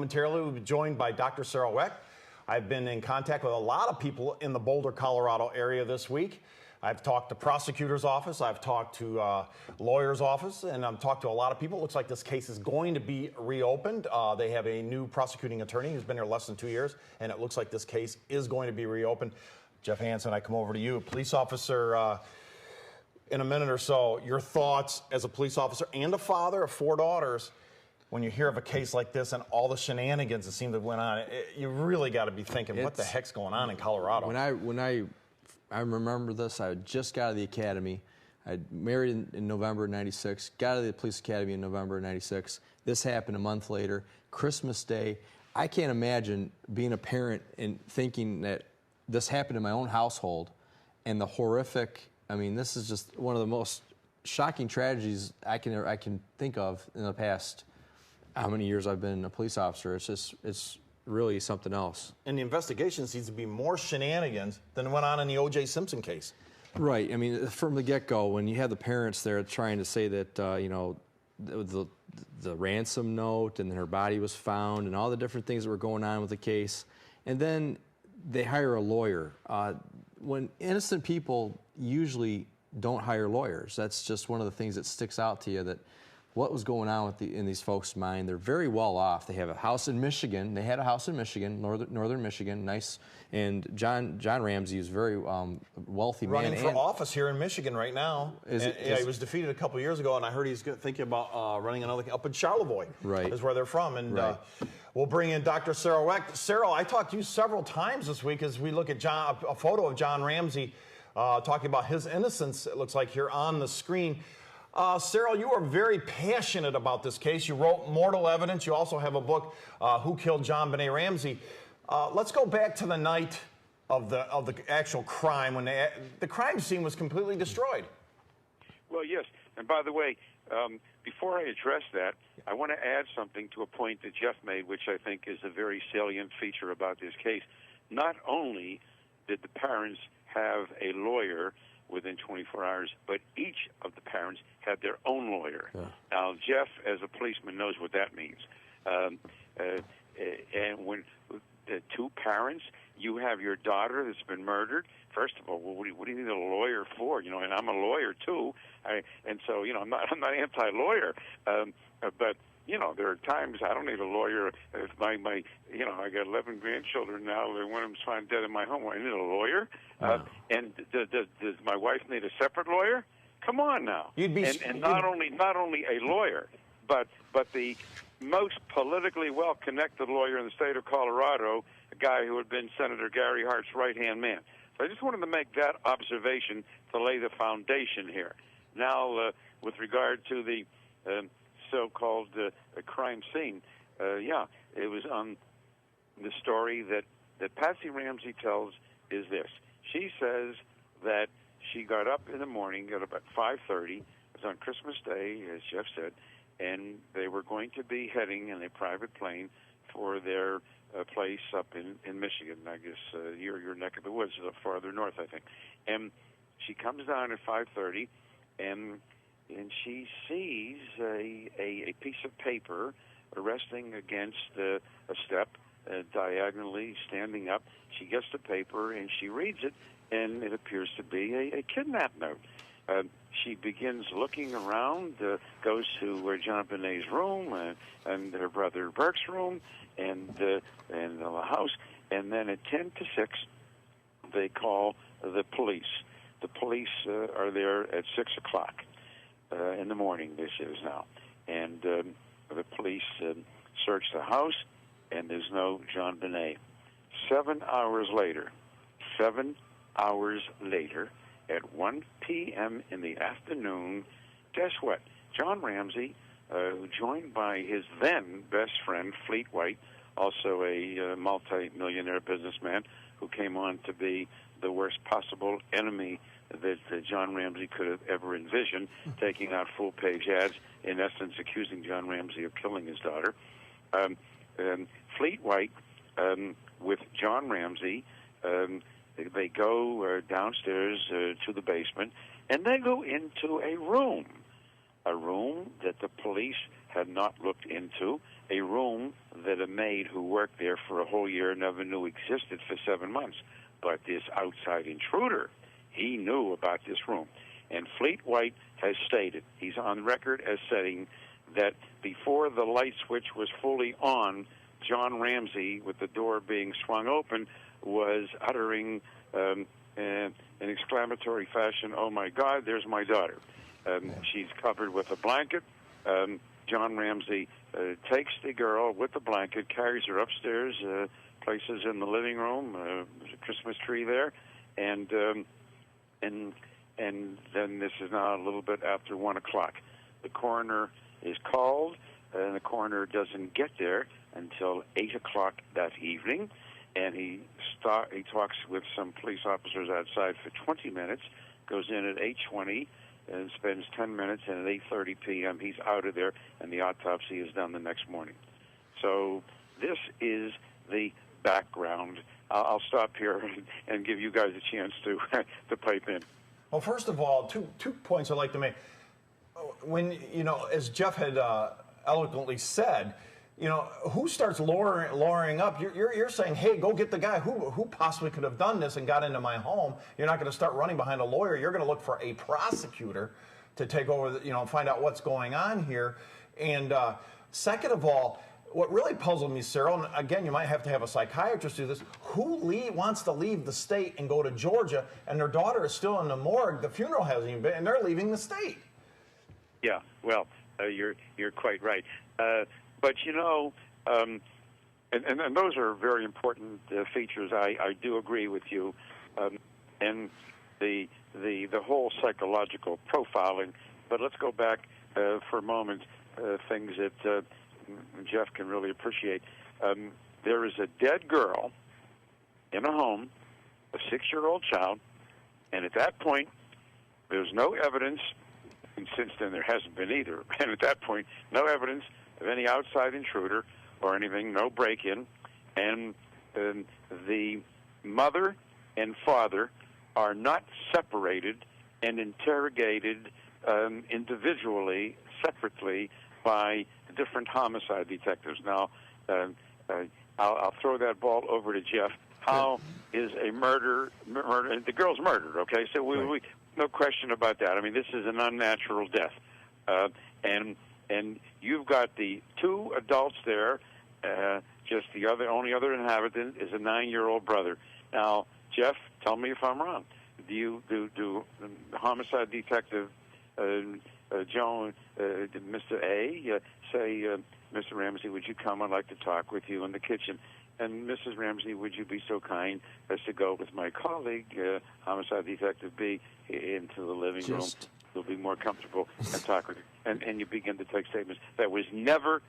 Momentarily, we'll be joined by Dr. Cyril Wecht. I've been in contact with a lot of people in the Boulder, Colorado area this week. I've talked to prosecutor's office, I've talked to lawyer's office, and I've talked to a lot of people. It looks like this case is going to be reopened. They have a new prosecuting attorney who's been here less than 2 years, and it looks like this case is going to be reopened. Jeff Hansen, I come over to you, a police officer. In a minute or so, your thoughts as a police officer and a father of 4 daughters, when you hear of a case like this and all the shenanigans that seem to have went on, you really got to be thinking, what the heck's going on in Colorado? When I remember this, I just got out of the academy. I married in November of '96, got out of the police academy in November of '96. This happened a month later, Christmas Day. I can't imagine being a parent and thinking that this happened in my own household, and the horrific. I mean, this is just one of the most shocking tragedies I can think of in the past. How many years I've been a police officer? It's really something else. And the investigation seems to be more shenanigans than went on in the O.J. Simpson case. Right. I mean, from the get-go, when you have the parents there trying to say that the ransom note and her body was found and all the different things that were going on with the case, and then they hire a lawyer. When innocent people usually don't hire lawyers, that's just one of the things that sticks out to you, that what was going on in these folks' mind. They're very well off. They have a house in Michigan. They had a house in Michigan, northern Michigan, nice. And John Ramsey is a very wealthy man. Running for office here in Michigan right now. He was defeated a couple years ago, and I heard he's thinking about running another up in Charlevoix. Right. Is where they're from. And we'll bring in Dr. Cyril Wecht. Cyril, I talked to you several times this week as we look at a photo of John Ramsey talking about his innocence, it looks like here on the screen. Cyril, you are very passionate about this case. You wrote Mortal Evidence. You also have a book, Who Killed JonBenét Ramsey. Let's go back to the night of the actual crime, when the crime scene was completely destroyed. Well, yes. And by the way, before I address that, I want to add something to a point that Jeff made, which I think is a very salient feature about this case. Not only did the parents have a lawyer within 24 hours, but each of the parents had their own lawyer. Yeah. Now, Jeff, as a policeman, knows what that means. And when the 2 parents, you have your daughter that's been murdered. First of all, what do you need a lawyer for? You know, and I'm a lawyer too, and so I'm not anti-lawyer, but. There are times I don't need a lawyer. If I got 11 grandchildren now. One of them's found dead in my home. I need a lawyer. Wow. And does my wife need a separate lawyer? Come on now. And not only a lawyer, but the most politically well-connected lawyer in the state of Colorado, a guy who had been Senator Gary Hart's right-hand man. So I just wanted to make that observation to lay the foundation here. Now, with regard to the so-called crime scene. It was on the story that Patsy Ramsey tells is this. She says that she got up in the morning at about 5:30. It was on Christmas Day, as Jeff said, and they were going to be heading in a private plane for their place up in Michigan. I guess your neck of the woods, farther north, I think. And she comes down at 5:30, and she sees a piece of paper resting against a step, diagonally standing up. She gets the paper and she reads it, and it appears to be a kidnap note. She begins looking around, goes to JonBenét's room and her brother Burke's room and the house, and then at 10:06, they call the police. The police are there at 6 o'clock. In the morning, this is now. And the police search the house, and there's no JonBenét. 7 hours later, at 1 p.m. in the afternoon, guess what? John Ramsey, joined by his then best friend, Fleet White, also a multi-millionaire businessman who came on to be the worst possible enemy that John Ramsey could have ever envisioned, taking out full-page ads, in essence accusing John Ramsey of killing his daughter. Fleet White, with John Ramsey, they go downstairs to the basement, and they go into a room that the police had not looked into. a room that a maid who worked there for a whole year never knew existed for 7 months. But this outside intruder, he knew about this room. And Fleet White has stated, he's on record as saying that before the light switch was fully on, John Ramsey, with the door being swung open, was uttering an exclamatory fashion, "Oh my God, there's my daughter." She's covered with a blanket. John Ramsey takes the girl with the blanket, carries her upstairs, places in the living room. There's a Christmas tree there, and then this is now a little bit after 1 o'clock. The coroner is called, and the coroner doesn't get there until 8 o'clock that evening, and he talks with some police officers outside for 20 minutes, goes in at 8:20, and spends 10 minutes, and at 8:30 p.m. he's out of there, and the autopsy is done the next morning. So this is the background. I'll stop here and give you guys a chance to pipe in. Well, first of all, two points I'd like to make. When, as Jeff had eloquently said, who starts lowering up? You're saying, hey, go get the guy who possibly could have done this and got into my home. You're not going to start running behind a lawyer. You're going to look for a prosecutor to take over, find out what's going on here. And second of all, what really puzzled me, Cyril, and again, you might have to have a psychiatrist do this, who wants to leave the state and go to Georgia, and their daughter is still in the morgue, the funeral hasn't even been, and they're leaving the state? Yeah, well, you're quite right. But, and those are very important features. I do agree with you. And the whole psychological profiling. But let's go back for a moment, things that Jeff can really appreciate. There is a dead girl in a home, a 6-year-old child, and at that point, there's no evidence, and since then there hasn't been either, and at that point, no evidence of any outside intruder or anything, no break-in, and the mother and father are not separated and interrogated individually, separately, by different homicide detectives. Now, I'll throw that ball over to Jeff. How is a murder? The girl's murdered, okay? So we no question about that. I mean, this is an unnatural death, and you've got the 2 adults there. Just the only other inhabitant is a 9-year-old brother. Now, Jeff, tell me if I'm wrong. Do the homicide detective Joan, Mr. A, say, Mr. Ramsey, would you come? I'd like to talk with you in the kitchen. And Mrs. Ramsey, would you be so kind as to go with my colleague, homicide detective B, into the living room? You'll be more comfortable and talk with you. And you begin to take statements. That was never